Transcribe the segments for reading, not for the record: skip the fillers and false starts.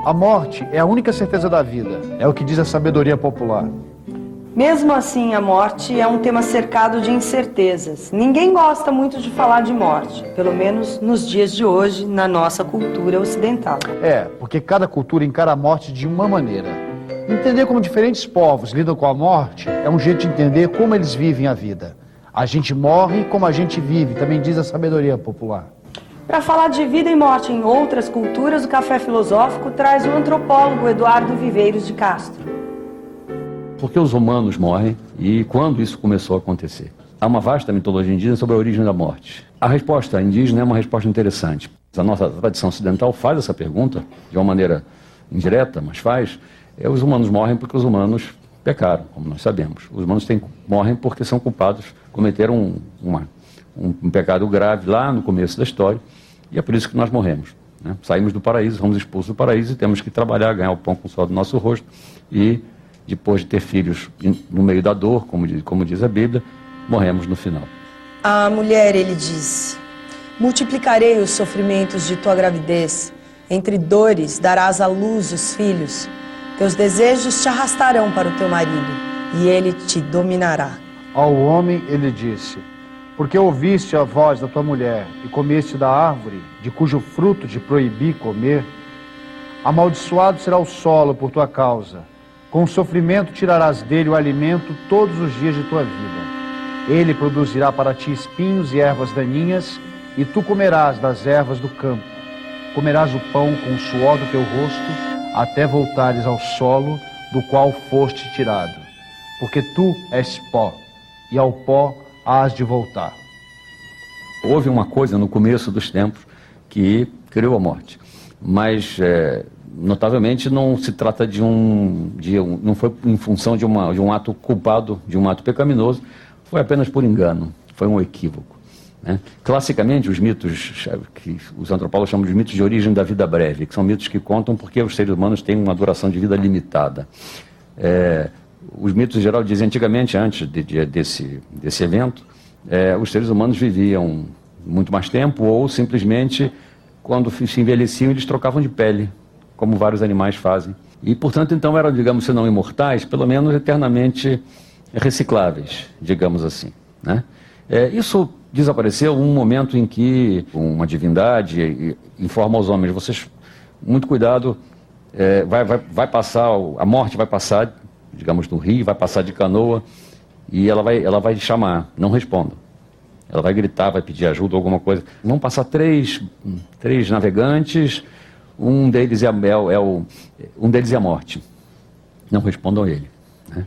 A morte é a única certeza da vida, é o que diz a sabedoria popular. Mesmo assim, a morte é um tema cercado de incertezas. Ninguém gosta muito de falar de morte, pelo menos nos dias de hoje, na nossa cultura ocidental. Porque cada cultura encara a morte de uma maneira. Entender como diferentes povos lidam com a morte é um jeito de entender como eles vivem a vida. A gente morre como a gente vive, também diz a sabedoria popular. Para falar de vida e morte em outras culturas, o Café Filosófico traz o antropólogo Eduardo Viveiros de Castro. Porque os humanos morrem e quando isso começou a acontecer? Há uma vasta mitologia indígena sobre a origem da morte. A resposta indígena é uma resposta interessante. A nossa tradição ocidental faz essa pergunta de uma maneira indireta, mas faz. Os humanos morrem porque os humanos pecaram, como nós sabemos. Os humanos morrem porque são culpados, cometeram um pecado grave lá no começo da história, e é por isso que nós morremos, né? Saímos do paraíso, fomos expulsos do paraíso e temos que trabalhar, ganhar o pão com o suor do nosso rosto e, depois de ter filhos no meio da dor, como diz a Bíblia, morremos no final. A mulher, ele disse: multiplicarei os sofrimentos de tua gravidez, entre dores darás à luz os filhos, teus desejos te arrastarão para o teu marido, e ele te dominará. Ao homem ele disse: porque ouviste a voz da tua mulher e comeste da árvore, de cujo fruto te proibi comer, amaldiçoado será o solo por tua causa. Com sofrimento tirarás dele o alimento todos os dias de tua vida. Ele produzirá para ti espinhos e ervas daninhas, e tu comerás das ervas do campo. Comerás o pão com o suor do teu rosto, até voltares ao solo do qual foste tirado. Porque tu és pó, e ao pó hás de voltar. Houve uma coisa no começo dos tempos que criou a morte, mas notavelmente não se trata não foi em função de um ato culpado, de um ato pecaminoso, foi apenas por engano, foi um equívoco, né? Classicamente, os mitos que os antropólogos chamam de mitos de origem da vida breve, que são mitos que contam porque os seres humanos têm uma duração de vida limitada. Os mitos, em geral, dizem antigamente, antes desse evento, os seres humanos viviam muito mais tempo ou simplesmente, quando se envelheciam, eles trocavam de pele, como vários animais fazem. E, portanto, então eram, digamos, se não imortais, pelo menos eternamente recicláveis, digamos assim, né? Isso desapareceu num momento em que uma divindade informa aos homens: vocês, muito cuidado, vai passar, a morte vai passar, digamos, no rio, vai passar de canoa, e ela vai chamar, não responda. Ela vai gritar, vai pedir ajuda, alguma coisa. Vão passar três navegantes, um deles é a morte. Não respondam a ele, né?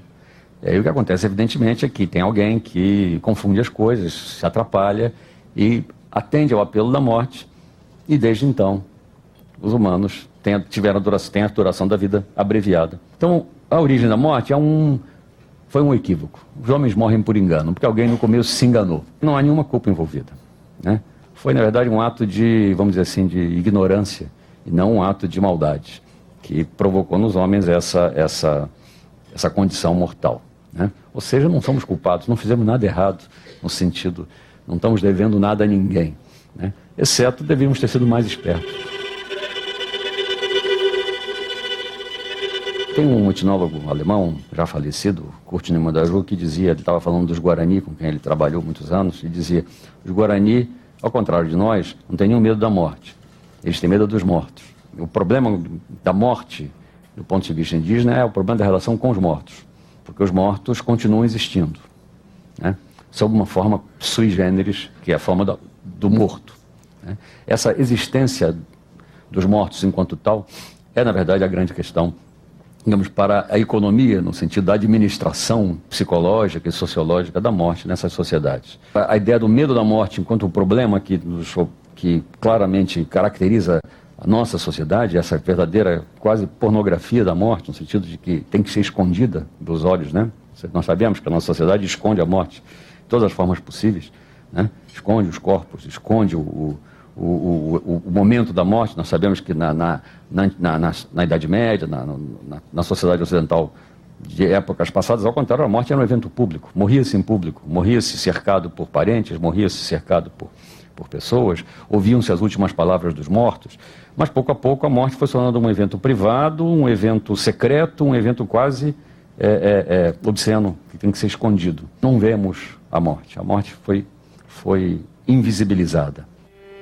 E o que acontece, evidentemente, é que tem alguém que confunde as coisas, se atrapalha e atende ao apelo da morte, e desde então os humanos têm a duração da vida abreviada. Então, a origem da morte foi um equívoco. Os homens morrem por engano, porque alguém no começo se enganou. Não há nenhuma culpa envolvida, né? Foi, na verdade, um ato de, vamos dizer assim, de ignorância, e não um ato de maldade, que provocou nos homens essa condição mortal, né? Ou seja, não somos culpados, não fizemos nada errado, no sentido, não estamos devendo nada a ninguém, né? Exceto devíamos ter sido mais espertos. Tem um etnólogo alemão, já falecido, Kurt Niemann-Daju, que dizia, ele estava falando dos Guarani, com quem ele trabalhou muitos anos, e dizia: os Guarani, ao contrário de nós, não têm nenhum medo da morte, eles têm medo dos mortos. O problema da morte, do ponto de vista indígena, é o problema da relação com os mortos, porque os mortos continuam existindo, né? Sob uma forma sui generis, que é a forma do morto, né? Essa existência dos mortos enquanto tal é, na verdade, a grande questão, digamos, para a economia, no sentido da administração psicológica e sociológica da morte nessas sociedades. A ideia do medo da morte enquanto um problema que claramente caracteriza a nossa sociedade, essa verdadeira quase pornografia da morte, no sentido de que tem que ser escondida dos olhos, né? Nós sabemos que a nossa sociedade esconde a morte de todas as formas possíveis, né? Esconde os corpos, esconde o momento da morte. Nós sabemos que na Idade Média, na sociedade ocidental de épocas passadas, ao contrário, a morte era um evento público. Morria-se em público, morria-se cercado por parentes, morria-se cercado por pessoas, ouviam-se as últimas palavras dos mortos, mas pouco a pouco a morte foi se tornando um evento privado, um evento secreto, um evento quase obsceno, que tem que ser escondido. Não vemos a morte foi invisibilizada.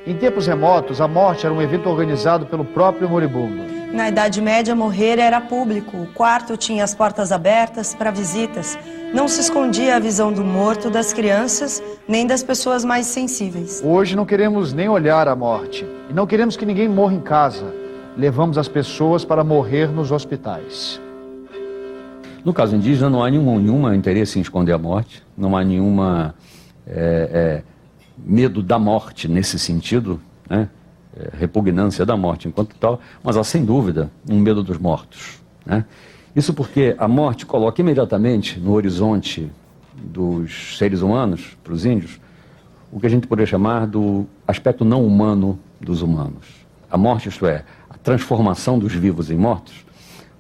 Em tempos remotos, a morte era um evento organizado pelo próprio moribundo. Na Idade Média, morrer era público. O quarto tinha as portas abertas para visitas. Não se escondia a visão do morto das crianças, nem das pessoas mais sensíveis. Hoje não queremos nem olhar a morte. E não queremos que ninguém morra em casa. Levamos as pessoas para morrer nos hospitais. No caso indígena, não há nenhum interesse em esconder a morte, não há nenhuma medo da morte nesse sentido, né? Repugnância da morte enquanto tal, mas há sem dúvida um medo dos mortos, né? Isso porque a morte coloca imediatamente no horizonte dos seres humanos, para os índios, o que a gente poderia chamar do aspecto não humano dos humanos. A morte, isto é, a transformação dos vivos em mortos,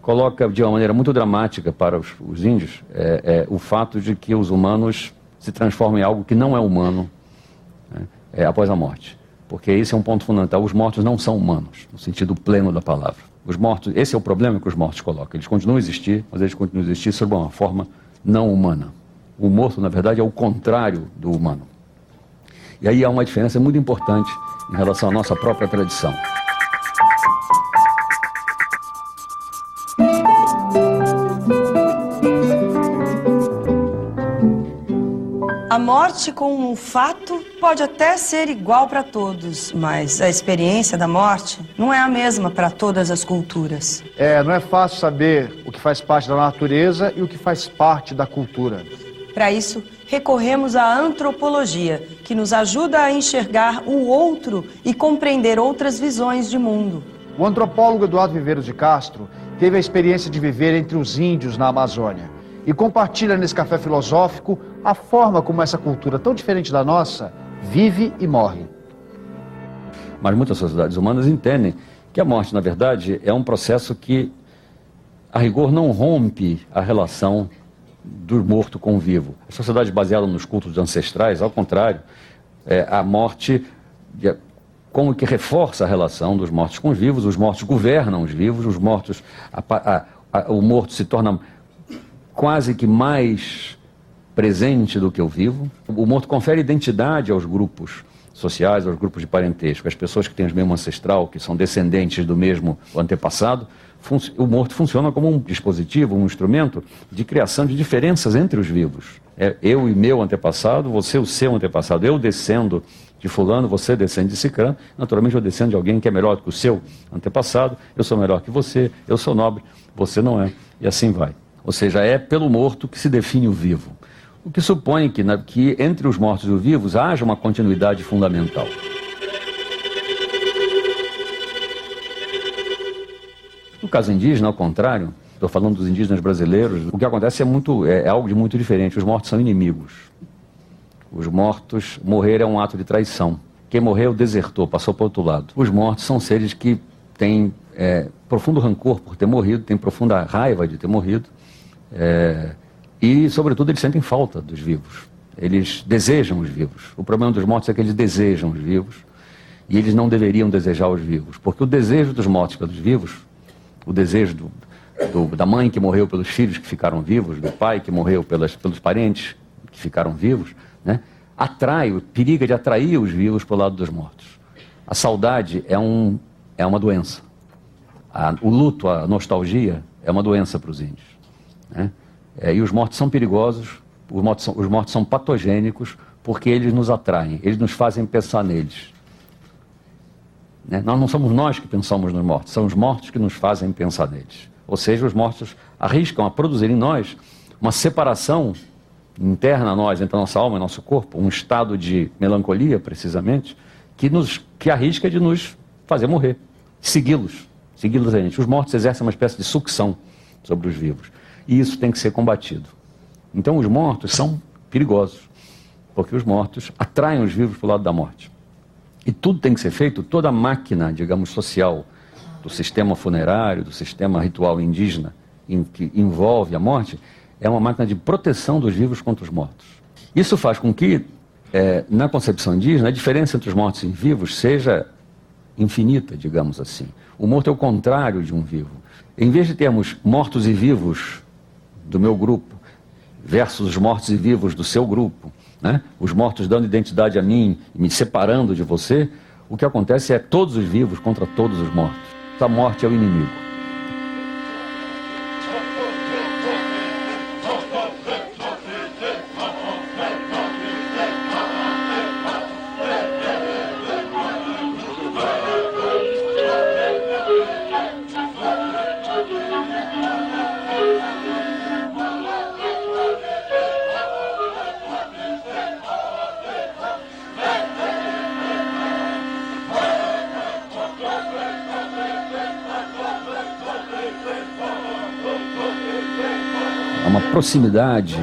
coloca de uma maneira muito dramática para os índios o fato de que os humanos se transformam em algo que não é humano, né, após a morte. Porque esse é um ponto fundamental. Os mortos não são humanos, no sentido pleno da palavra. Os mortos, esse é o problema que os mortos colocam. Eles continuam a existir, mas eles continuam a existir sob uma forma não humana. O morto, na verdade, é o contrário do humano. E aí há uma diferença muito importante em relação à nossa própria tradição. A morte como um fato pode até ser igual para todos, mas a experiência da morte não é a mesma para todas as culturas. Não é fácil saber o que faz parte da natureza e o que faz parte da cultura. Para isso, recorremos à antropologia, que nos ajuda a enxergar o outro e compreender outras visões de mundo. O antropólogo Eduardo Viveiros de Castro teve a experiência de viver entre os índios na Amazônia e compartilha nesse café filosófico a forma como essa cultura tão diferente da nossa vive e morre. Mas muitas sociedades humanas entendem que a morte, na verdade, é um processo que, a rigor, não rompe a relação do morto com o vivo. As sociedades baseadas nos cultos ancestrais, ao contrário, a morte como que reforça a relação dos mortos com os vivos, os mortos governam os vivos, os mortos, o morto se torna quase que mais presente do que o vivo. O morto confere identidade aos grupos sociais, aos grupos de parentesco, as pessoas que têm o mesmo ancestral, que são descendentes do mesmo antepassado. O morto funciona como um dispositivo, um instrumento de criação de diferenças entre os vivos. Eu e meu antepassado, você o seu antepassado, eu descendo de fulano, você descende de cicrano, naturalmente eu descendo de alguém que é melhor do que o seu antepassado, eu sou melhor que você, eu sou nobre, você não é, e assim vai. Ou seja, é pelo morto que se define o vivo. O que supõe que entre os mortos e os vivos haja uma continuidade fundamental. No caso indígena, ao contrário, estou falando dos indígenas brasileiros, o que acontece é algo de muito diferente. Os mortos são inimigos. Os mortos, morrer é um ato de traição. Quem morreu desertou, passou para o outro lado. Os mortos são seres que têm profundo rancor por ter morrido, têm profunda raiva de ter morrido. E, sobretudo, eles sentem falta dos vivos. Eles desejam os vivos. O problema dos mortos é que eles desejam os vivos e eles não deveriam desejar os vivos. Porque o desejo dos mortos pelos vivos, o desejo da mãe que morreu pelos filhos que ficaram vivos, do pai que morreu pelos parentes que ficaram vivos, né, periga de atrair os vivos para o lado dos mortos. A saudade é uma doença. O luto, a nostalgia, é uma doença para os índios, né? E os mortos são perigosos, os mortos são patogênicos, porque eles nos atraem, eles nos fazem pensar neles. Né? Não somos nós que pensamos nos mortos, são os mortos que nos fazem pensar neles. Ou seja, os mortos arriscam a produzir em nós uma separação interna a nós, entre a nossa alma e nosso corpo, um estado de melancolia, precisamente, que arrisca de nos fazer morrer, segui-los a gente. Os mortos exercem uma espécie de sucção sobre os vivos. E isso tem que ser combatido. Então os mortos são perigosos, porque os mortos atraem os vivos para o lado da morte. E tudo tem que ser feito, toda a máquina, digamos, social, do sistema funerário, do sistema ritual indígena, que envolve a morte, é uma máquina de proteção dos vivos contra os mortos. Isso faz com que na concepção indígena, a diferença entre os mortos e vivos seja infinita, digamos assim. O morto é o contrário de um vivo. Em vez de termos mortos e vivos do meu grupo versus os mortos e vivos do seu grupo, né? Os mortos dando identidade a mim e me separando de você, o que acontece é todos os vivos contra todos os mortos. A morte é o inimigo. Uma proximidade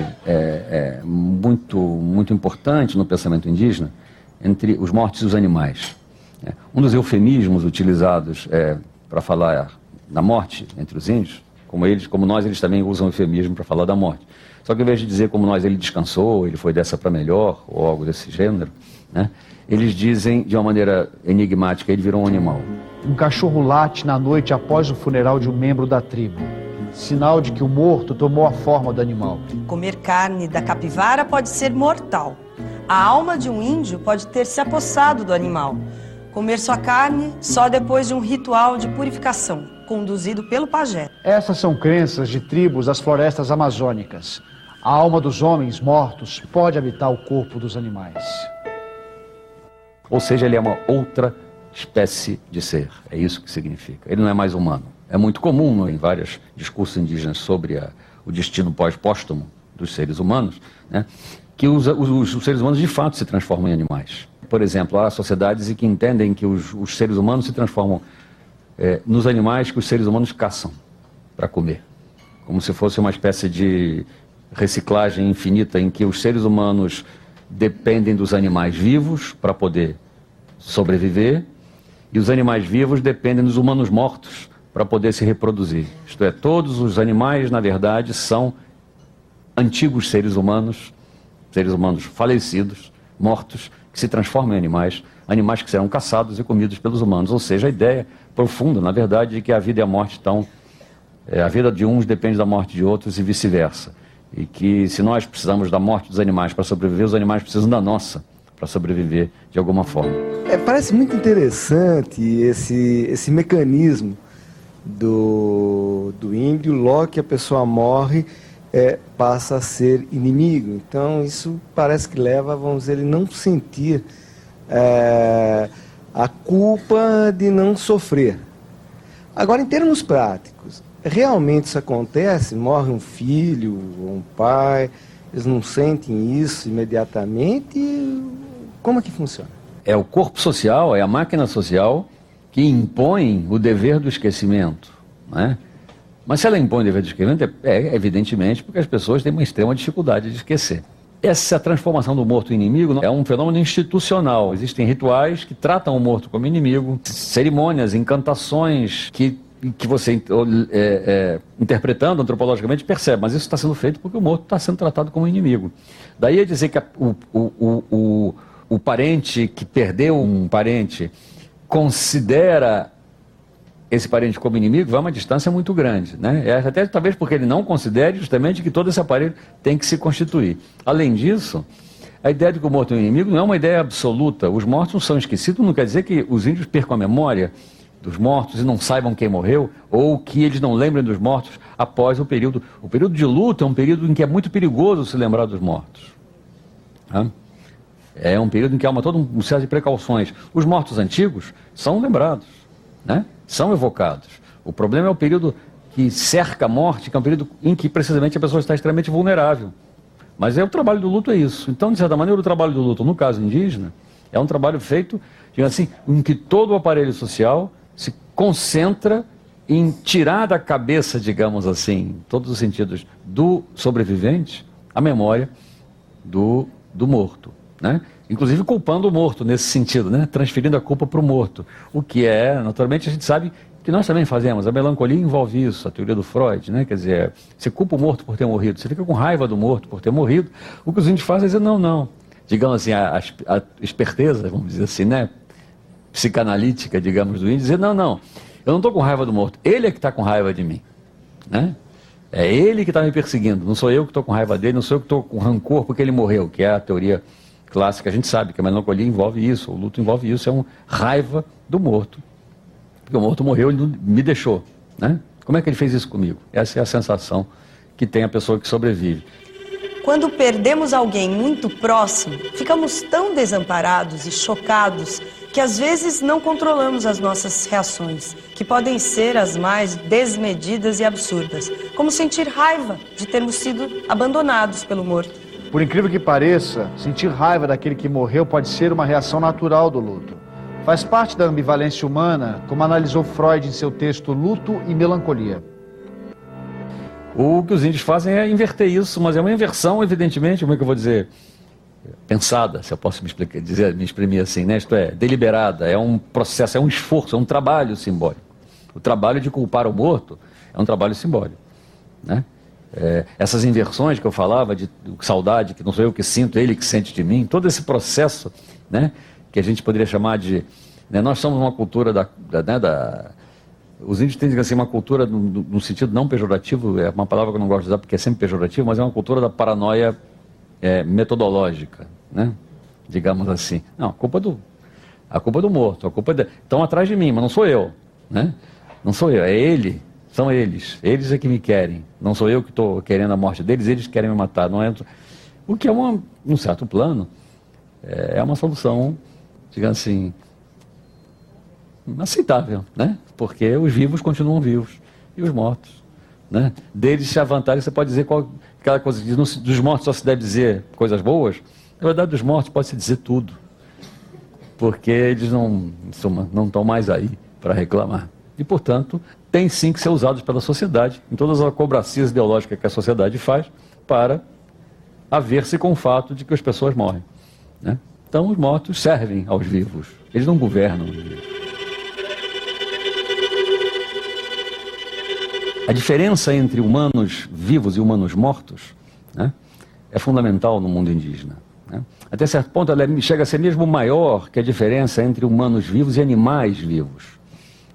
muito importante no pensamento indígena entre os mortos e os animais. Um dos eufemismos utilizados para falar da morte entre os índios, como nós, eles também usam eufemismo para falar da morte. Só que ao invés de dizer como nós, ele descansou, ele foi dessa para melhor, ou algo desse gênero, né, eles dizem de uma maneira enigmática, ele virou um animal. Um cachorro late na noite após o funeral de um membro da tribo. Sinal de que o morto tomou a forma do animal. Comer carne da capivara pode ser mortal. A alma de um índio pode ter se apossado do animal. Comer sua carne só depois de um ritual de purificação, conduzido pelo pajé. Essas são crenças de tribos das florestas amazônicas. A alma dos homens mortos pode habitar o corpo dos animais. Ou seja, ele é uma outra espécie de ser. É isso que significa. Ele não é mais humano. É muito comum em vários discursos indígenas sobre o destino pós-póstumo dos seres humanos, né, que os seres humanos de fato se transformam em animais. Por exemplo, há sociedades que entendem que os seres humanos se transformam nos animais que os seres humanos caçam para comer. Como se fosse uma espécie de reciclagem infinita em que os seres humanos dependem dos animais vivos para poder sobreviver e os animais vivos dependem dos humanos mortos para poder se reproduzir. Isto é, todos os animais, na verdade, são antigos seres humanos falecidos, mortos, que se transformam em animais que serão caçados e comidos pelos humanos. Ou seja, a ideia profunda, na verdade, de que a vida e a morte estão... a vida de uns depende da morte de outros e vice-versa. E que se nós precisamos da morte dos animais para sobreviver, os animais precisam da nossa para sobreviver de alguma forma. Parece muito interessante esse mecanismo do índio. Logo que a pessoa morre, passa a ser inimigo. Então isso parece que leva, vamos dizer, ele não sentir a culpa de não sofrer. Agora, em termos práticos, realmente isso acontece? Morre um filho ou um pai, eles não sentem isso imediatamente? Como é que funciona? É o corpo social, é a máquina social que impõe o dever do esquecimento, né? Mas se ela impõe o dever do esquecimento, evidentemente porque as pessoas têm uma extrema dificuldade de esquecer. Essa transformação do morto em inimigo é um fenômeno institucional. Existem rituais que tratam o morto como inimigo, cerimônias, encantações que você, interpretando antropologicamente, percebe. Mas isso está sendo feito porque o morto está sendo tratado como inimigo. Daí a dizer que o parente que perdeu um parente considera esse parente como inimigo, vai uma distância muito grande, né? Até talvez porque ele não considere justamente que todo esse aparelho tem que se constituir. Além disso, a ideia de que o morto é um inimigo não é uma ideia absoluta. Os mortos não são esquecidos, não quer dizer que os índios percam a memória dos mortos e não saibam quem morreu, ou que eles não lembrem dos mortos após o período. O período de luto é um período em que é muito perigoso se lembrar dos mortos. Tá? É um período em que há todo um série de precauções. Os mortos antigos são lembrados, né? São evocados. O problema é o período que cerca a morte, que é um período em que precisamente a pessoa está extremamente vulnerável. Mas o trabalho do luto é isso. Então, de certa maneira, o trabalho do luto, no caso indígena, é um trabalho feito, digamos assim, em que todo o aparelho social se concentra em tirar da cabeça, digamos assim, em todos os sentidos, do sobrevivente, a memória do morto, né? Inclusive culpando o morto nesse sentido, né? Transferindo a culpa para o morto. O que naturalmente, a gente sabe que nós também fazemos. A melancolia envolve isso, a teoria do Freud, né? Quer dizer, você culpa o morto por ter morrido, você fica com raiva do morto por ter morrido. O que os índios fazem é dizer, não. digamos assim, a esperteza, vamos dizer assim, né, psicanalítica, digamos, do índio, dizer, não, eu não estou com raiva do morto, ele é que está com raiva de mim, né? É ele que está me perseguindo, não sou eu que estou com raiva dele, não sou eu que estou com rancor porque ele morreu, que é a teoria clássica, a gente sabe que a melancolia envolve isso, o luto envolve isso, é uma raiva do morto, porque o morto morreu, ele não me deixou, né? Como é que ele fez isso comigo? Essa é a sensação que tem a pessoa que sobrevive. Quando perdemos alguém muito próximo, ficamos tão desamparados e chocados que às vezes não controlamos as nossas reações, que podem ser as mais desmedidas e absurdas, como sentir raiva de termos sido abandonados pelo morto. Por incrível que pareça, sentir raiva daquele que morreu pode ser uma reação natural do luto. Faz parte da ambivalência humana, como analisou Freud em seu texto Luto e Melancolia. O que os índios fazem é inverter isso, mas é uma inversão, evidentemente, como é que eu vou dizer, pensada, se eu posso me exprimir assim, né? Isto é, deliberada, é um processo, é um esforço, é um trabalho simbólico. O trabalho de culpar o morto é um trabalho simbólico, né? Essas inversões que eu falava, de saudade, que não sou eu que sinto, ele que sente de mim, todo esse processo, né, que a gente poderia chamar de... Né, nós somos uma cultura os índios têm assim, uma cultura, no sentido não pejorativo, é uma palavra que eu não gosto de usar porque é sempre pejorativo, mas é uma cultura da paranoia metodológica, né? Digamos assim. Não, a culpa é do morto, estão atrás de mim, mas não sou eu, né? Não sou eu, é ele, são eles é que me querem, não sou eu que estou querendo a morte deles, eles querem me matar, não é? O que é num certo plano, é uma solução, digamos assim, aceitável, né? Porque os vivos continuam vivos e os mortos, né? Deles, se a vantagem, você pode dizer aquela coisa que dos mortos só se deve dizer coisas boas. Na verdade, dos mortos pode se dizer tudo, porque eles não estão mais aí para reclamar e, portanto, têm sim que ser usados pela sociedade em todas as acobracias ideológicas que a sociedade faz para haver-se com o fato de que as pessoas morrem, né? Então, os mortos servem aos vivos, eles não governam os vivos. A diferença entre humanos vivos e humanos mortos, né, é fundamental no mundo indígena, né? Até certo ponto ela chega a ser mesmo maior que a diferença entre humanos vivos e animais vivos,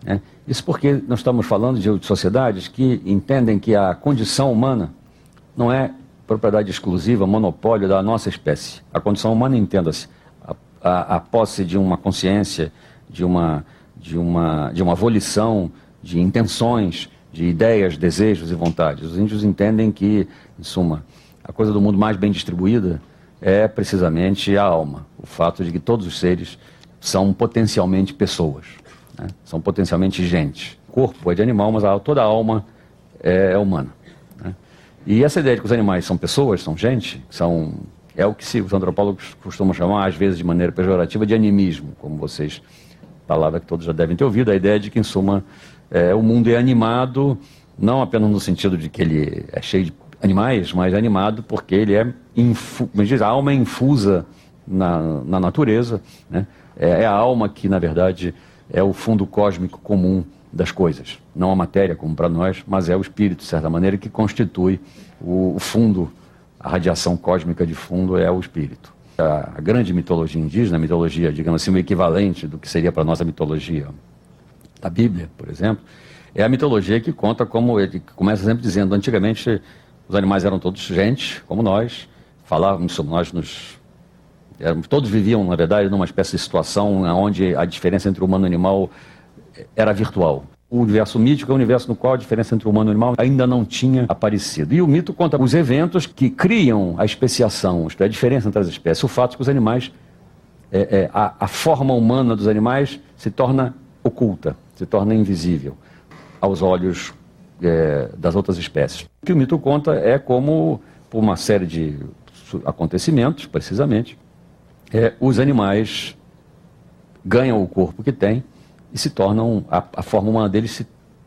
né? Isso porque nós estamos falando de sociedades que entendem que a condição humana não é propriedade exclusiva, monopólio da nossa espécie. A condição humana, entenda-se, a posse de uma consciência, de uma volição, de intenções, de ideias, desejos e vontades. Os índios entendem que, em suma, a coisa do mundo mais bem distribuída é precisamente a alma. O fato de que todos os seres são potencialmente pessoas, né? São potencialmente gente. O corpo é de animal, mas toda a alma é humana, né? E essa ideia de que os animais são pessoas, são gente, é o que os antropólogos costumam chamar, às vezes de maneira pejorativa, de animismo, como vocês, palavra que todos já devem ter ouvido, a ideia de que, em suma, o mundo é animado, não apenas no sentido de que ele é cheio de animais, mas é animado porque ele a alma é infusa na natureza, né? É a alma que, na verdade, é o fundo cósmico comum das coisas. Não a matéria, como para nós, mas é o espírito, de certa maneira, que constitui o fundo, a radiação cósmica de fundo é o espírito. A grande mitologia indígena, a mitologia, digamos assim, o equivalente do que seria para nós a mitologia da Bíblia, por exemplo, é a mitologia que conta como, ele começa sempre dizendo, antigamente os animais eram todos gente, como nós, falávamos, todos viviam, na verdade, numa espécie de situação onde a diferença entre humano e animal era virtual. O universo mítico é um universo no qual a diferença entre humano e animal ainda não tinha aparecido. E o mito conta os eventos que criam a especiação, isto é, a diferença entre as espécies. O fato de que os animais, a forma humana dos animais se torna oculta, se torna invisível aos olhos das outras espécies. O que o mito conta é como, por uma série de acontecimentos, precisamente, os animais ganham o corpo que têm e se tornam, a forma humana deles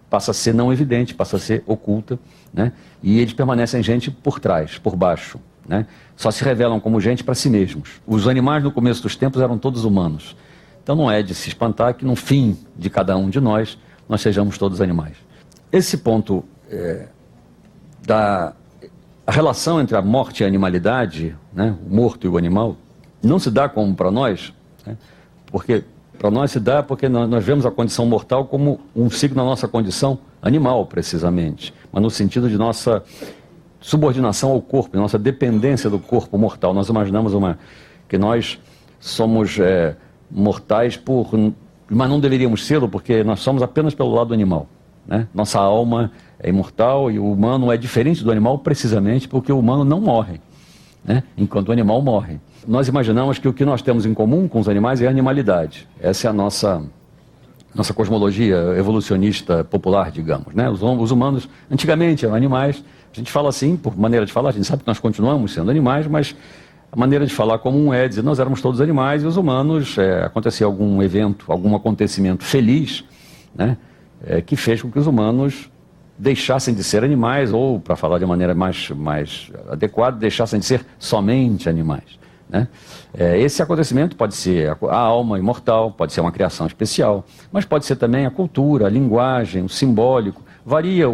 passa a ser não evidente, passa a ser oculta, né? E eles permanecem gente por trás, por baixo, né? Só se revelam como gente para si mesmos. Os animais no começo dos tempos eram todos humanos. Então não é de se espantar que no fim de cada um de nós sejamos todos animais. Esse ponto a relação entre a morte e a animalidade, né, o morto e o animal, não se dá como para nós, né? Porque para nós se dá porque nós vemos a condição mortal como um signo da nossa condição animal, precisamente, mas no sentido de nossa subordinação ao corpo, nossa dependência do corpo mortal. Nós imaginamos que nós somos mortais mas não deveríamos ser, porque nós somos apenas pelo lado animal, né? Nossa alma é imortal e o humano é diferente do animal precisamente porque o humano não morre, né? Enquanto o animal morre. Nós imaginamos que o que nós temos em comum com os animais é a animalidade. Essa é a nossa cosmologia evolucionista popular, digamos, né? Os humanos antigamente eram animais. A gente fala assim, por maneira de falar, a gente sabe que nós continuamos sendo animais, mas a maneira de falar comum é dizer nós éramos todos animais e os humanos, acontecia algum evento, algum acontecimento feliz, né, que fez com que os humanos deixassem de ser animais, ou, para falar de maneira mais adequada, deixassem de ser somente animais, né? Esse acontecimento pode ser a alma imortal, pode ser uma criação especial, mas pode ser também a cultura, a linguagem, o simbólico. Varia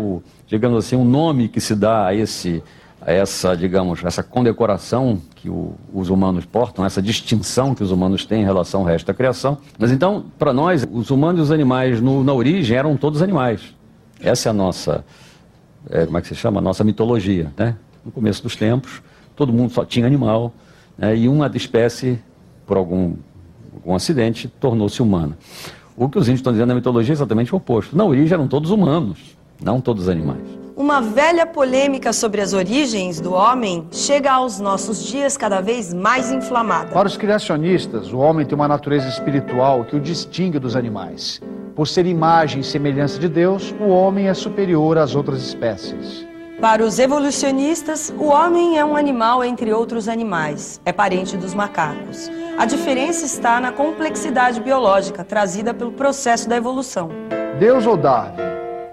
digamos assim, o nome que se dá a essa condecoração que os humanos portam, essa distinção que os humanos têm em relação ao resto da criação. Mas então, para nós, os humanos e os animais na origem eram todos animais. Essa é a nossa, como é que se chama? A nossa mitologia, né? No começo dos tempos, todo mundo só tinha animal, né? E uma espécie, por algum acidente, tornou-se humana. O que os índios estão dizendo na mitologia é exatamente o oposto. Na origem eram todos humanos, não todos animais. Uma velha polêmica sobre as origens do homem chega aos nossos dias cada vez mais inflamada. Para os criacionistas, o homem tem uma natureza espiritual que o distingue dos animais. Por ser imagem e semelhança de Deus, o homem é superior às outras espécies. Para os evolucionistas, o homem é um animal entre outros animais, é parente dos macacos. A diferença está na complexidade biológica trazida pelo processo da evolução. Deus ou Darwin?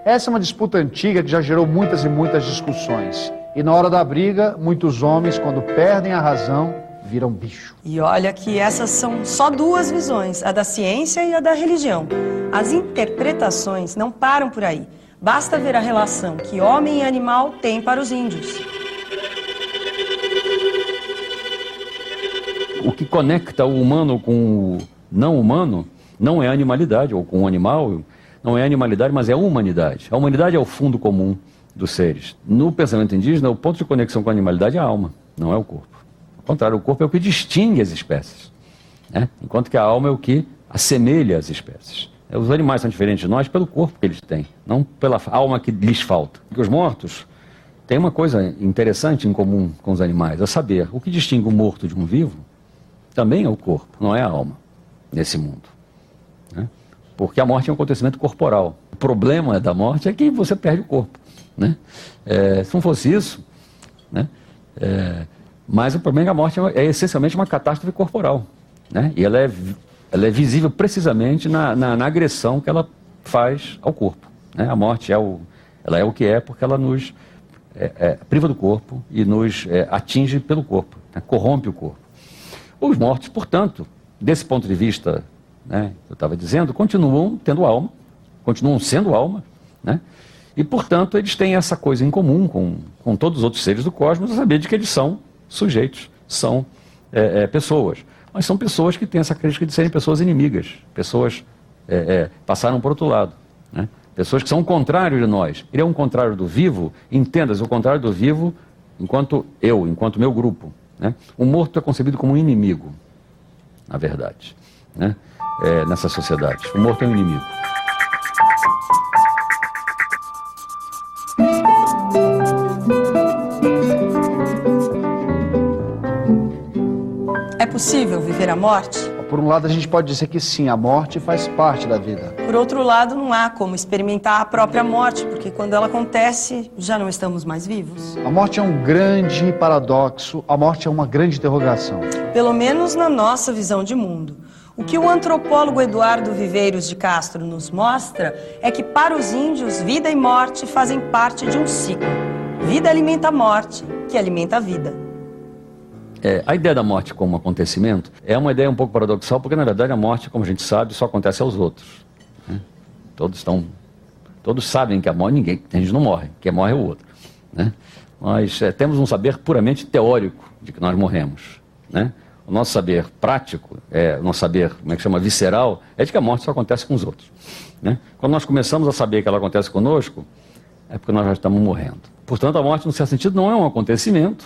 Essa é uma disputa antiga que já gerou muitas e muitas discussões. E na hora da briga, muitos homens, quando perdem a razão, viram bicho. E olha que essas são só duas visões, a da ciência e a da religião. As interpretações não param por aí. Basta ver a relação que homem e animal têm para os índios. O que conecta o humano com o não humano não é a animalidade, ou com o animal. Não é a animalidade, mas é a humanidade. A humanidade é o fundo comum dos seres. No pensamento indígena, o ponto de conexão com a animalidade é a alma, não é o corpo. Ao contrário, o corpo é o que distingue as espécies, né? Enquanto que a alma é o que assemelha as espécies. Os animais são diferentes de nós pelo corpo que eles têm, não pela alma que lhes falta. Porque os mortos têm uma coisa interessante em comum com os animais, a saber, o que distingue o morto de um vivo também é o corpo, não é a alma, nesse mundo, né? Porque a morte é um acontecimento corporal. O problema da morte é que você perde o corpo, né? Se não fosse isso, né? Mas o problema é que a morte é essencialmente uma catástrofe corporal, né? E ela é visível precisamente na agressão que ela faz ao corpo, né? A morte ela é o que é porque ela nos priva do corpo e nos atinge pelo corpo, né? Corrompe o corpo. Os mortos, portanto, desse ponto de vista, né, eu estava dizendo, continuam tendo alma, continuam sendo alma, né? E, portanto, eles têm essa coisa em comum com todos os outros seres do cosmos, a saber de que eles são sujeitos, são pessoas. Mas são pessoas que têm essa característica de serem pessoas inimigas, pessoas passaram por outro lado, né? Pessoas que são o contrário de nós. Ele é um contrário do vivo, entendas, o contrário do vivo enquanto meu grupo, né? O morto é concebido como um inimigo, na verdade, né? Nessa sociedade. O morto é um inimigo. É possível viver a morte? Por um lado, a gente pode dizer que sim, a morte faz parte da vida. Por outro lado, não há como experimentar a própria morte, porque quando ela acontece, já não estamos mais vivos. A morte é um grande paradoxo, a morte é uma grande interrogação. Pelo menos na nossa visão de mundo. O que o antropólogo Eduardo Viveiros de Castro nos mostra é que para os índios, vida e morte fazem parte de um ciclo. Vida alimenta a morte, que alimenta a vida. A ideia da morte como acontecimento é uma ideia um pouco paradoxal, porque na verdade a morte, como a gente sabe, só acontece aos outros, né? Todos sabem que a morte, a gente não morre, quem morre é o outro, né? Nós temos um saber puramente teórico de que nós morremos, né? o nosso saber prático, o nosso saber, como é que chama, visceral, é de que a morte só acontece com os outros, né? Quando nós começamos a saber que ela acontece conosco, é porque nós já estamos morrendo. Portanto, a morte, no certo sentido, não é um acontecimento,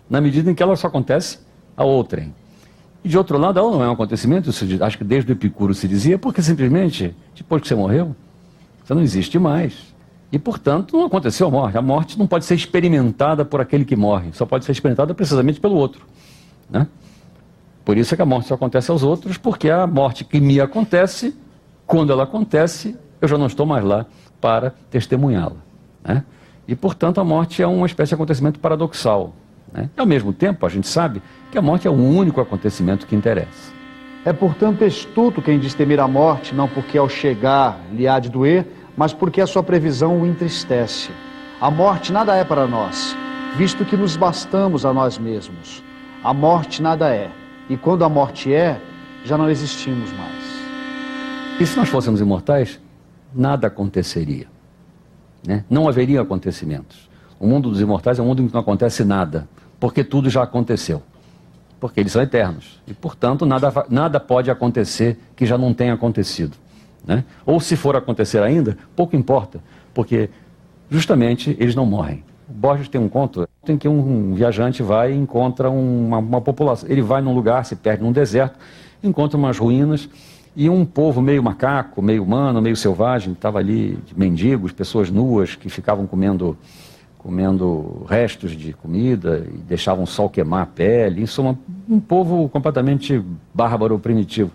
na medida em que ela só acontece a outrem. E, de outro lado, ela não é um acontecimento, acho que desde o Epicuro se dizia, porque simplesmente, depois que você morreu, você não existe mais. E, portanto, não aconteceu a morte. A morte não pode ser experimentada por aquele que morre, só pode ser experimentada precisamente pelo outro, né? Por isso é que a morte só acontece aos outros, porque a morte que me acontece, quando ela acontece, eu já não estou mais lá para testemunhá-la, né? E, portanto, a morte é uma espécie de acontecimento paradoxal, né? E, ao mesmo tempo, a gente sabe que a morte é o único acontecimento que interessa. É, portanto, astuto quem diz temer a morte, não porque ao chegar lhe há de doer, mas porque a sua previsão o entristece. A morte nada é para nós, visto que nos bastamos a nós mesmos. A morte nada é, e quando a morte é, já não existimos mais. E se nós fôssemos imortais, nada aconteceria, né? Não haveria acontecimentos. O mundo dos imortais é um mundo em que não acontece nada, porque tudo já aconteceu. Porque eles são eternos. E, portanto, nada pode acontecer que já não tenha acontecido, né? Ou se for acontecer ainda, pouco importa, porque justamente eles não morrem. O Borges tem um conto em que um viajante vai e encontra uma população. Ele vai num lugar, se perde num deserto, encontra umas ruínas e um povo meio macaco, meio humano, meio selvagem, estava ali, de mendigos, pessoas nuas que ficavam comendo restos de comida e deixavam o sol queimar a pele. Isso é um povo completamente bárbaro, primitivo,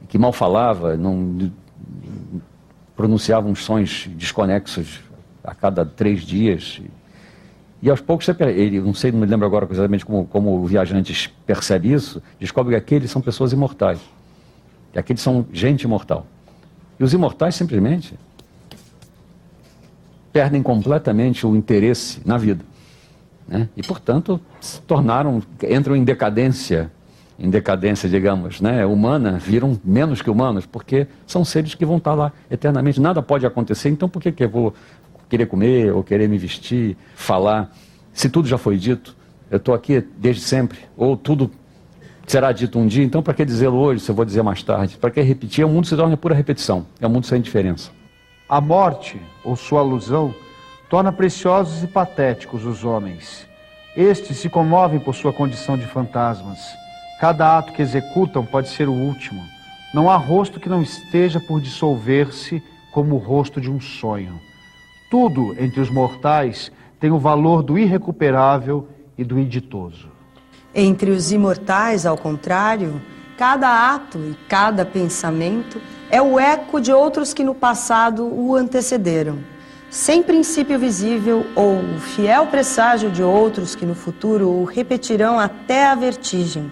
que mal falava, não pronunciava uns sons desconexos a cada 3 dias. E aos poucos, ele, não me lembro agora exatamente como o viajante percebe isso, descobre que aqueles são pessoas imortais, que aqueles são gente imortal. E os imortais simplesmente perdem completamente o interesse na vida, né? E, portanto, entram em decadência, digamos, né, humana, viram menos que humanos, porque são seres que vão estar lá eternamente. Nada pode acontecer, então por que eu vou querer comer, ou querer me vestir, falar, se tudo já foi dito? Eu estou aqui desde sempre, ou tudo será dito um dia, então para que dizê-lo hoje, se eu vou dizer mais tarde? Para que repetir? O mundo se torna pura repetição, é um mundo sem diferença. A morte, ou sua alusão, torna preciosos e patéticos os homens. Estes se comovem por sua condição de fantasmas. Cada ato que executam pode ser o último. Não há rosto que não esteja por dissolver-se como o rosto de um sonho. Tudo entre os mortais tem o valor do irrecuperável e do inditoso. Entre os imortais, ao contrário, cada ato e cada pensamento é o eco de outros que no passado o antecederam, sem princípio visível, ou o fiel presságio de outros que no futuro o repetirão até a vertigem.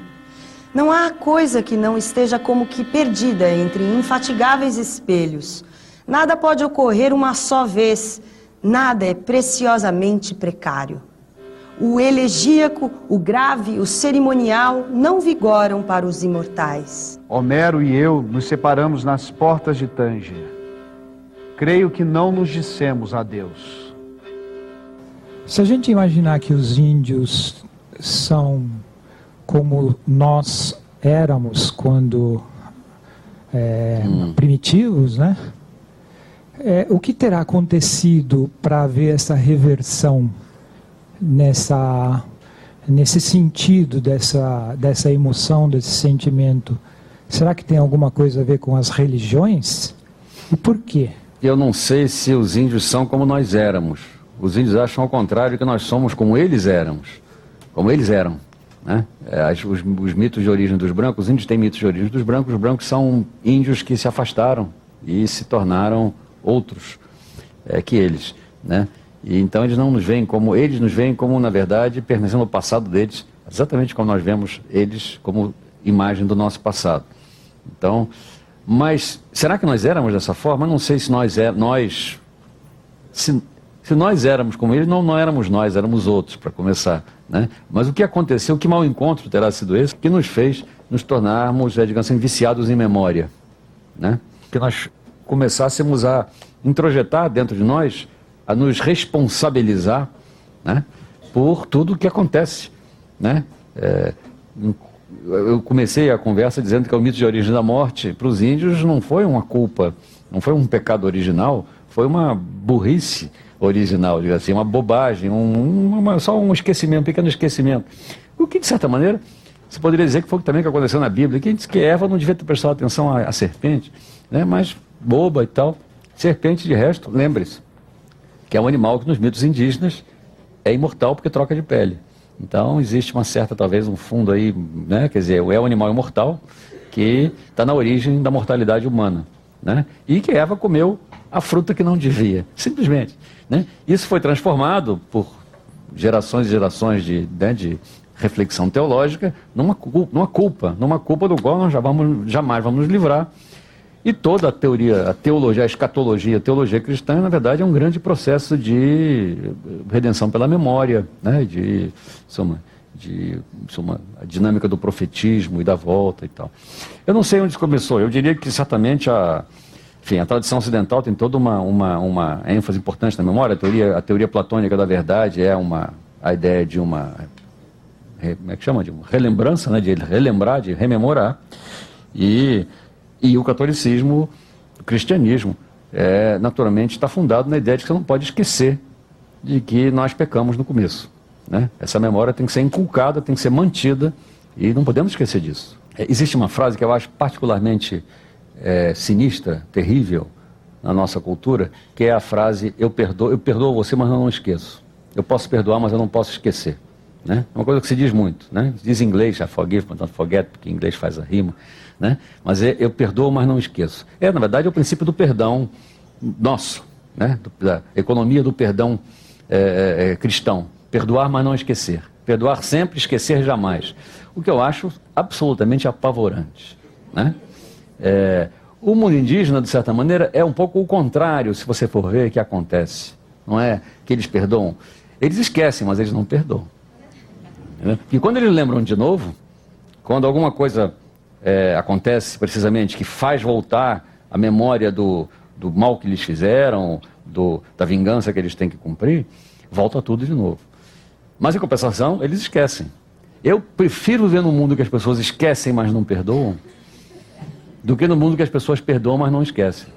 Não há coisa que não esteja como que perdida entre infatigáveis espelhos. Nada pode ocorrer uma só vez, nada é preciosamente precário. O elegíaco, o grave, o cerimonial não vigoram para os imortais. Homero e eu nos separamos nas portas de Tânger. Creio que não nos dissemos adeus. Se a gente imaginar que os índios são como nós éramos quando primitivos, né? O que terá acontecido para haver essa reversão nesse sentido dessa emoção, desse sentimento? Será que tem alguma coisa a ver com as religiões? E por quê? Eu não sei se os índios são como nós éramos. Os índios acham ao contrário, que nós somos como eles éramos, como eles eram, né? Os mitos de origem dos brancos, os índios têm mitos de origem dos brancos. Os brancos são índios que se afastaram e se tornaram outros que eles, né? E então eles nos veem como, na verdade, pertencendo ao passado deles, exatamente como nós vemos eles como imagem do nosso passado. Então, mas será que nós éramos dessa forma? Eu não sei se se nós éramos como eles, não éramos nós, éramos outros, para começar, né? Mas o que aconteceu, que mau encontro terá sido esse, que nos fez nos tornarmos, digamos assim, viciados em memória, né? Que nós começássemos a introjetar dentro de nós, a nos responsabilizar, né, por tudo o que acontece, né? eu comecei a conversa dizendo que o mito de origem da morte, para os índios, não foi uma culpa, não foi um pecado original, foi uma burrice original, digo assim, uma bobagem, só um esquecimento, um pequeno esquecimento. O que, de certa maneira, você poderia dizer que foi também o que aconteceu na Bíblia, que diz que Eva não devia ter prestado atenção à serpente, né? Mas boba e tal. Serpente, de resto, lembre-se, que é um animal que nos mitos indígenas é imortal porque troca de pele. Então, existe uma certa, talvez, um fundo aí, né? Quer dizer, é um animal imortal que está na origem da mortalidade humana, né? E que Eva comeu a fruta que não devia, simplesmente, né? Isso foi transformado por gerações e gerações de reflexão teológica numa culpa do qual nós jamais vamos nos livrar. E toda a teologia, a escatologia, a teologia cristã, na verdade, é um grande processo de redenção pela memória, né? A dinâmica do profetismo e da volta e tal. Eu não sei onde isso começou, eu diria que certamente a tradição ocidental tem toda uma ênfase importante na memória. A teoria platônica da verdade é a ideia de uma, como é que chama? De uma relembrança, né? De relembrar, de rememorar. E o catolicismo, o cristianismo, naturalmente está fundado na ideia de que você não pode esquecer de que nós pecamos no começo, né? Essa memória tem que ser inculcada, tem que ser mantida e não podemos esquecer disso. Existe uma frase que eu acho particularmente sinistra, terrível na nossa cultura, que é a frase: eu perdoo você, mas eu não esqueço. Eu posso perdoar, mas eu não posso esquecer, né? É uma coisa que se diz muito, né? Diz em inglês, I forgive, but not forget, porque em inglês faz a rima, né? Mas eu perdoo, mas não esqueço. Na verdade, é o princípio do perdão nosso, né? Da economia do perdão cristão. Perdoar, mas não esquecer. Perdoar sempre, esquecer jamais. O que eu acho absolutamente apavorante, né? O mundo indígena, de certa maneira, é um pouco o contrário, se você for ver, que acontece. Não é que eles perdoam. Eles esquecem, mas eles não perdoam. E quando eles lembram de novo, quando alguma coisa acontece precisamente que faz voltar a memória do mal que lhes fizeram, da vingança que eles têm que cumprir, volta tudo de novo. Mas em compensação, eles esquecem. Eu prefiro ver no mundo que as pessoas esquecem, mas não perdoam, do que no mundo que as pessoas perdoam, mas não esquecem.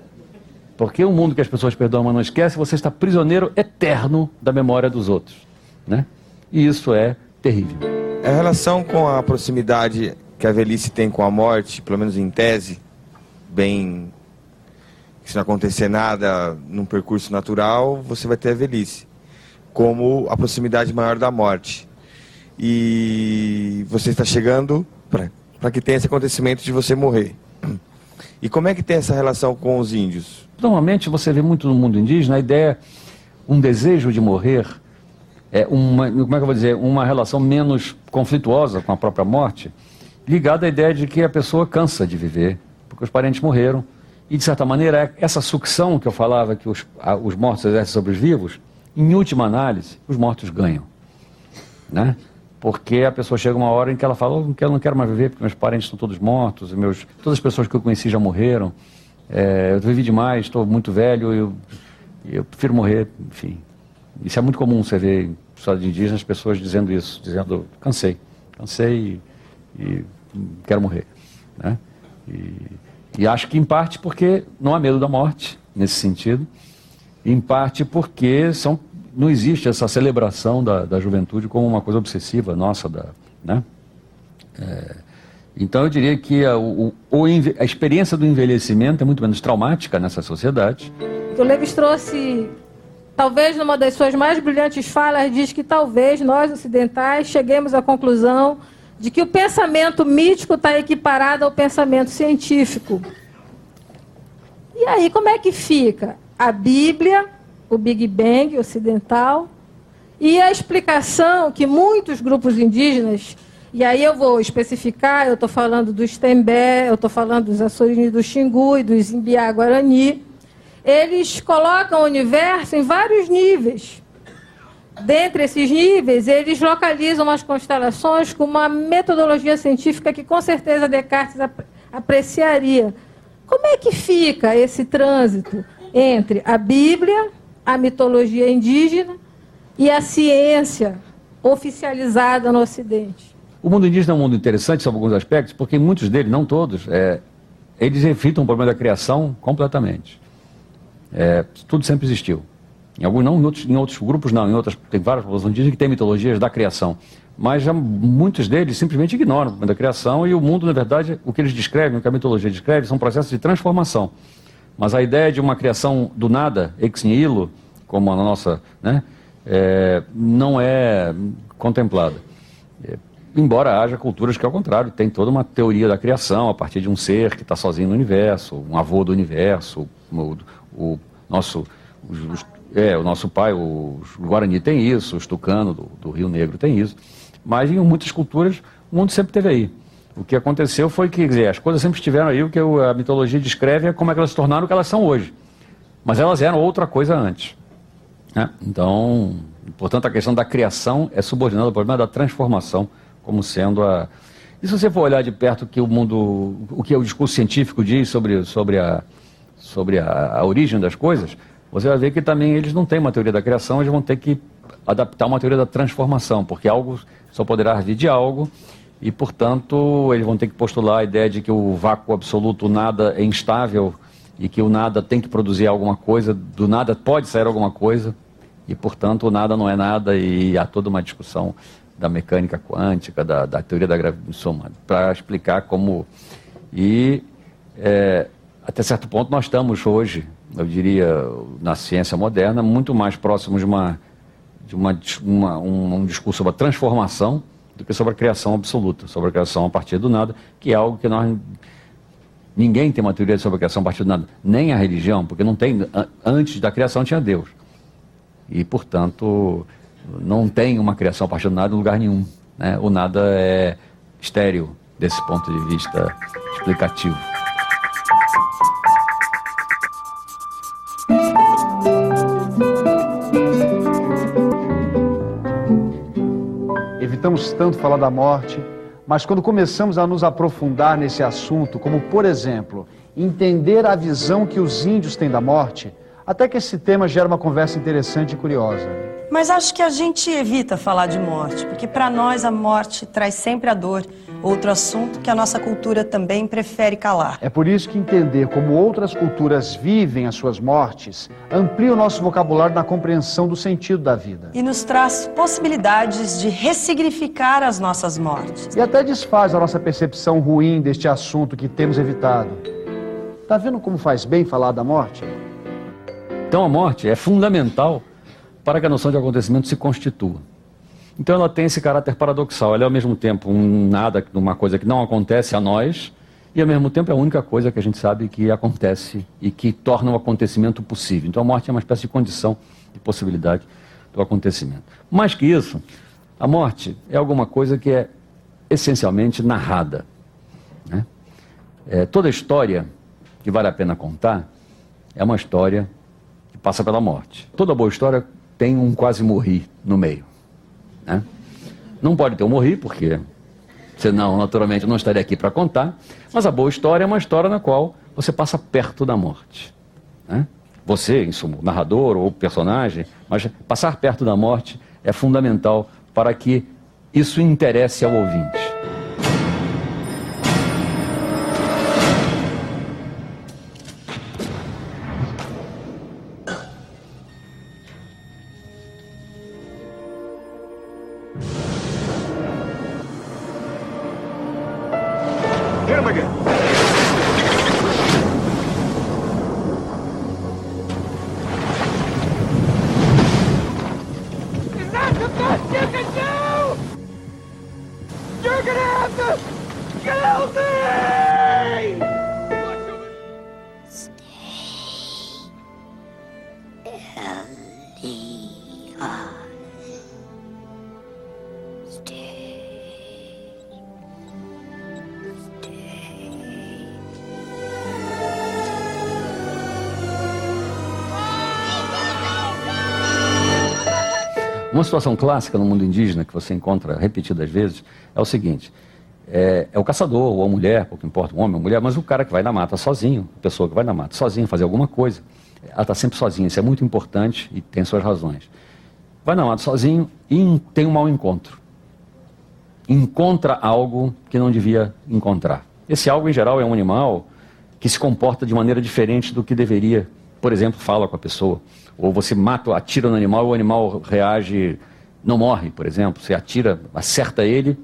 Porque o mundo que as pessoas perdoam, mas não esquecem, você está prisioneiro eterno da memória dos outros, né? E isso é terrível. A relação com a proximidade que a velhice tem com a morte, pelo menos em tese, bem, se não acontecer nada num percurso natural, você vai ter a velhice, como a proximidade maior da morte. E você está chegando para que tenha esse acontecimento de você morrer. E como é que tem essa relação com os índios? Normalmente você vê muito no mundo indígena a ideia, um desejo de morrer, como é que eu vou dizer, uma relação menos conflituosa com a própria morte, ligada à ideia de que a pessoa cansa de viver, porque os parentes morreram. E, de certa maneira, essa sucção que eu falava que os mortos exercem sobre os vivos, em última análise, os mortos ganham, né? Porque a pessoa chega uma hora em que ela fala: eu não quero mais viver porque meus parentes estão todos mortos, todas as pessoas que eu conheci já morreram, eu vivi demais, estou muito velho, eu prefiro morrer, enfim. Isso é muito comum você ver em história de indígenas, as pessoas dizendo isso, dizendo: cansei e quero morrer, né? E acho que em parte porque não há medo da morte, nesse sentido, em parte porque não existe essa celebração da juventude como uma coisa obsessiva nossa, né? Então eu diria que a experiência do envelhecimento é muito menos traumática nessa sociedade. O Levi trouxe, talvez numa das suas mais brilhantes falas, diz que talvez nós ocidentais cheguemos à conclusão de que o pensamento mítico está equiparado ao pensamento científico. E aí, como é que fica a Bíblia, o Big Bang ocidental, e a explicação que muitos grupos indígenas, e aí eu vou especificar, eu estou falando dos Tembé, eu estou falando dos Açorinos do Xingu e dos Imbiá Guarani, eles colocam o universo em vários níveis. Dentre esses níveis, eles localizam as constelações com uma metodologia científica que com certeza Descartes apreciaria. Como é que fica esse trânsito entre a Bíblia, a mitologia indígena e a ciência oficializada no Ocidente? O mundo indígena é um mundo interessante sob alguns aspectos, porque muitos deles, não todos, eles evitam o problema da criação completamente. Tudo sempre existiu. Em alguns não, em outros grupos não, tem várias populações indígenas que têm mitologias da criação. Mas já muitos deles simplesmente ignoram o problema da criação e o mundo, na verdade, o que eles descrevem, o que a mitologia descreve, são processos de transformação. Mas a ideia de uma criação do nada, ex nihilo, como a nossa, né, não é contemplada. Embora haja culturas que, ao contrário, tem toda uma teoria da criação a partir de um ser que está sozinho no universo, um avô do universo, o nosso pai, o Guarani tem isso, os tucanos do Rio Negro tem isso. Mas em muitas culturas o mundo sempre esteve aí. O que aconteceu foi que, quer dizer, as coisas sempre estiveram aí, o que a mitologia descreve é como é que elas se tornaram o que elas são hoje. Mas elas eram outra coisa antes. Né? Então, portanto, a questão da criação é subordinada ao problema da transformação, como sendo a... E se você for olhar de perto que o que o discurso científico diz sobre a origem das coisas, você vai ver que também eles não têm uma teoria da criação, eles vão ter que adaptar uma teoria da transformação, porque algo só poderá vir de algo, e, portanto, eles vão ter que postular a ideia de que o vácuo absoluto, o nada é instável, e que o nada tem que produzir alguma coisa, do nada pode sair alguma coisa, e, portanto, o nada não é nada, e há toda uma discussão da mecânica quântica, da teoria da gravidade, para explicar como... E, até certo ponto, nós estamos hoje, eu diria, na ciência moderna, muito mais próximos de um discurso sobre a transformação do que sobre a criação absoluta, sobre a criação a partir do nada, que é algo que ninguém tem uma teoria sobre a criação a partir do nada, nem a religião, porque não tem, antes da criação tinha Deus. E, portanto, não tem uma criação a partir do nada em lugar nenhum. Né? O nada é estéril desse ponto de vista explicativo. Evitamos tanto falar da morte, mas quando começamos a nos aprofundar nesse assunto, como, por exemplo, entender a visão que os índios têm da morte, até que esse tema gera uma conversa interessante e curiosa. Mas acho que a gente evita falar de morte, porque para nós a morte traz sempre a dor, outro assunto que a nossa cultura também prefere calar. É por isso que entender como outras culturas vivem as suas mortes amplia o nosso vocabulário na compreensão do sentido da vida. E nos traz possibilidades de ressignificar as nossas mortes. E até desfaz a nossa percepção ruim deste assunto que temos evitado. Tá vendo como faz bem falar da morte? Então a morte é fundamental para que a noção de acontecimento se constitua. Então ela tem esse caráter paradoxal, ela é ao mesmo tempo uma coisa que não acontece a nós, e ao mesmo tempo é a única coisa que a gente sabe que acontece e que torna o acontecimento possível. Então a morte é uma espécie de condição de possibilidade do acontecimento. Mais que isso, a morte é alguma coisa que é essencialmente narrada. Né? Toda história que vale a pena contar é uma história que passa pela morte. Toda boa história tem um quase morri no meio. Né? Não pode ter um morri, porque senão, naturalmente, eu não estaria aqui para contar, mas a boa história é uma história na qual você passa perto da morte. Né? Você, em suma, narrador ou personagem, mas passar perto da morte é fundamental para que isso interesse ao ouvinte. Uma situação clássica no mundo indígena, que você encontra repetidas vezes, é o seguinte: é o caçador, ou a mulher, pouco importa, um homem ou mulher, mas o cara que vai na mata sozinho, a pessoa que vai na mata sozinha fazer alguma coisa, ela está sempre sozinha, isso é muito importante e tem suas razões. Vai na mata sozinho e tem um mau encontro. encontra algo que não devia encontrar. Esse algo, em geral, é um animal que se comporta de maneira diferente do que deveria. Por exemplo, fala com a pessoa. Ou você mata, atira no animal e o animal reage, não morre, por exemplo. Você atira, acerta ele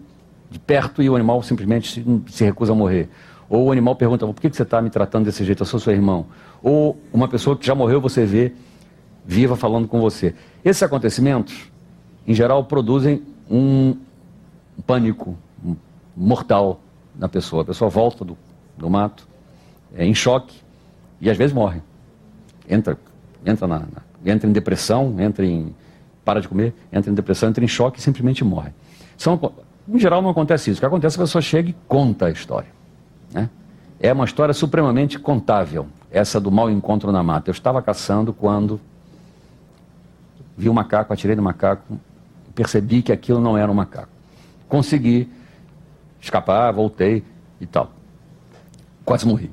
de perto e o animal simplesmente se recusa a morrer. Ou o animal pergunta, por que você está me tratando desse jeito? Eu sou seu irmão. Ou uma pessoa que já morreu, você vê viva falando com você. Esses acontecimentos, em geral, produzem um pânico mortal na pessoa. A pessoa volta do mato, em choque, e às vezes morre. Entra em depressão, para de comer, entra em depressão, entra em choque e simplesmente morre. Em geral não acontece isso. O que acontece é que a pessoa chega e conta a história, né? É uma história supremamente contável, essa do mau encontro na mata. Eu estava caçando quando vi um macaco, atirei no macaco, percebi que aquilo não era um macaco. Consegui escapar, voltei e tal. Quase morri.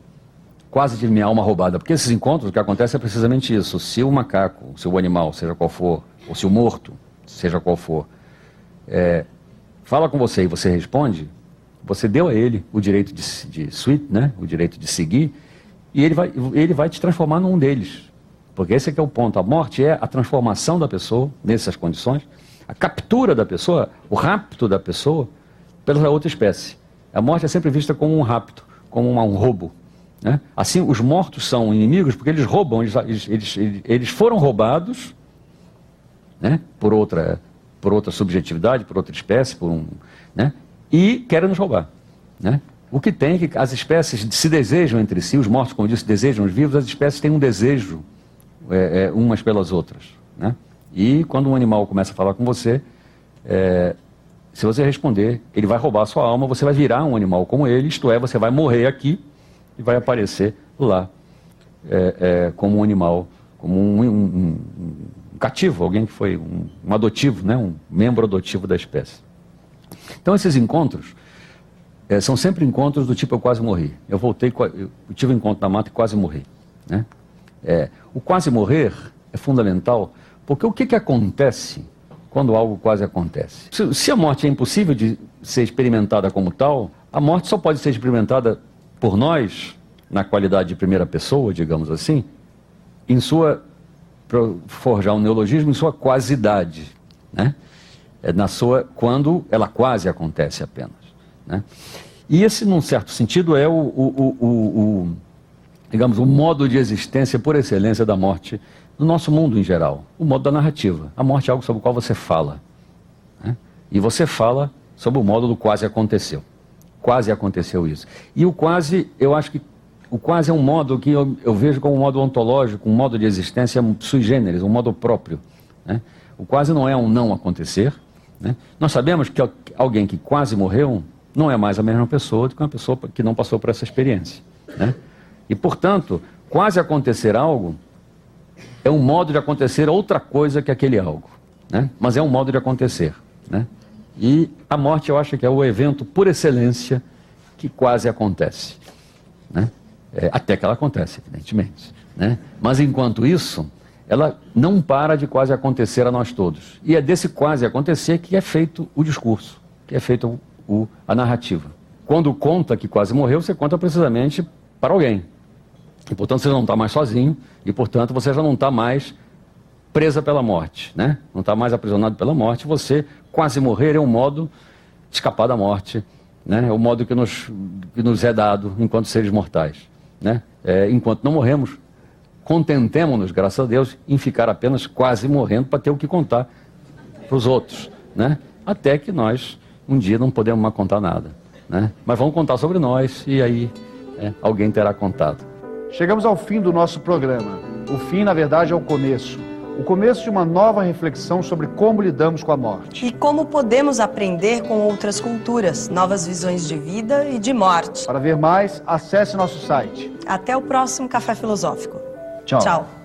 Quase tive minha alma roubada. Porque esses encontros, o que acontece é precisamente isso. Se o macaco, se o animal, seja qual for, ou se o morto, seja qual for, fala com você e você responde, você deu a ele o direito de suit, né? O direito de seguir, e ele vai te transformar num deles. Porque esse é que é o ponto. A morte é a transformação da pessoa, nessas condições, a captura da pessoa, o rapto da pessoa, pela outra espécie. A morte é sempre vista como um rapto, como um roubo, né? Assim, os mortos são inimigos porque eles roubam, eles foram roubados, né? por outra subjetividade, por outra espécie, né? E querem nos roubar, né? O que tem é que as espécies se desejam entre si, os mortos, como eu disse, desejam os vivos, as espécies têm um desejo umas pelas outras, né? E quando um animal começa a falar com você, se você responder, ele vai roubar a sua alma, você vai virar um animal como ele, isto é, você vai morrer aqui e vai aparecer lá como um animal, como um cativo, alguém que foi um adotivo, né? Um membro adotivo da espécie. Então esses encontros são sempre encontros do tipo eu quase morri. Eu tive um encontro na mata e quase morri, né? O quase morrer é fundamental, porque o que acontece quando algo quase acontece? Se a morte é impossível de ser experimentada como tal, a morte só pode ser experimentada por nós, na qualidade de primeira pessoa, digamos assim, para forjar um neologismo, em sua quasidade, né? Quando ela quase acontece apenas, né? E esse, num certo sentido, é digamos, o modo de existência por excelência da morte no nosso mundo em geral, o modo da narrativa. A morte é algo sobre o qual você fala, né? E você fala sobre o modo do quase aconteceu. Quase aconteceu isso. E o quase, eu acho que o quase é um modo que eu vejo como um modo ontológico, um modo de existência sui generis, um modo próprio, né? O quase não é um não acontecer, né? Nós sabemos que alguém que quase morreu não é mais a mesma pessoa do que uma pessoa que não passou por essa experiência, né? E, portanto, quase acontecer algo é um modo de acontecer outra coisa que aquele algo, né? Mas é um modo de acontecer, né? E a morte, eu acho que é o evento por excelência que quase acontece, né? Até que ela acontece, evidentemente, né? Mas, enquanto isso, ela não para de quase acontecer a nós todos. E é desse quase acontecer que é feito o discurso, que é feito a narrativa. Quando conta que quase morreu, você conta precisamente para alguém. E, portanto, você não está mais sozinho, e, portanto, você já não está mais presa pela morte, né? Não está mais aprisionado pela morte. Você quase morrer é um modo de escapar da morte, né? É o modo que nos é dado enquanto seres mortais, né? Enquanto não morremos, contentemo-nos, graças a Deus, em ficar apenas quase morrendo para ter o que contar para os outros, né? Até que nós, um dia, não podemos mais contar nada, né? Mas vamos contar sobre nós e aí alguém terá contado. Chegamos ao fim do nosso programa. O fim, na verdade, é o começo. O começo de uma nova reflexão sobre como lidamos com a morte. E como podemos aprender com outras culturas, novas visões de vida e de morte. Para ver mais, acesse nosso site. Até o próximo Café Filosófico. Tchau. Tchau.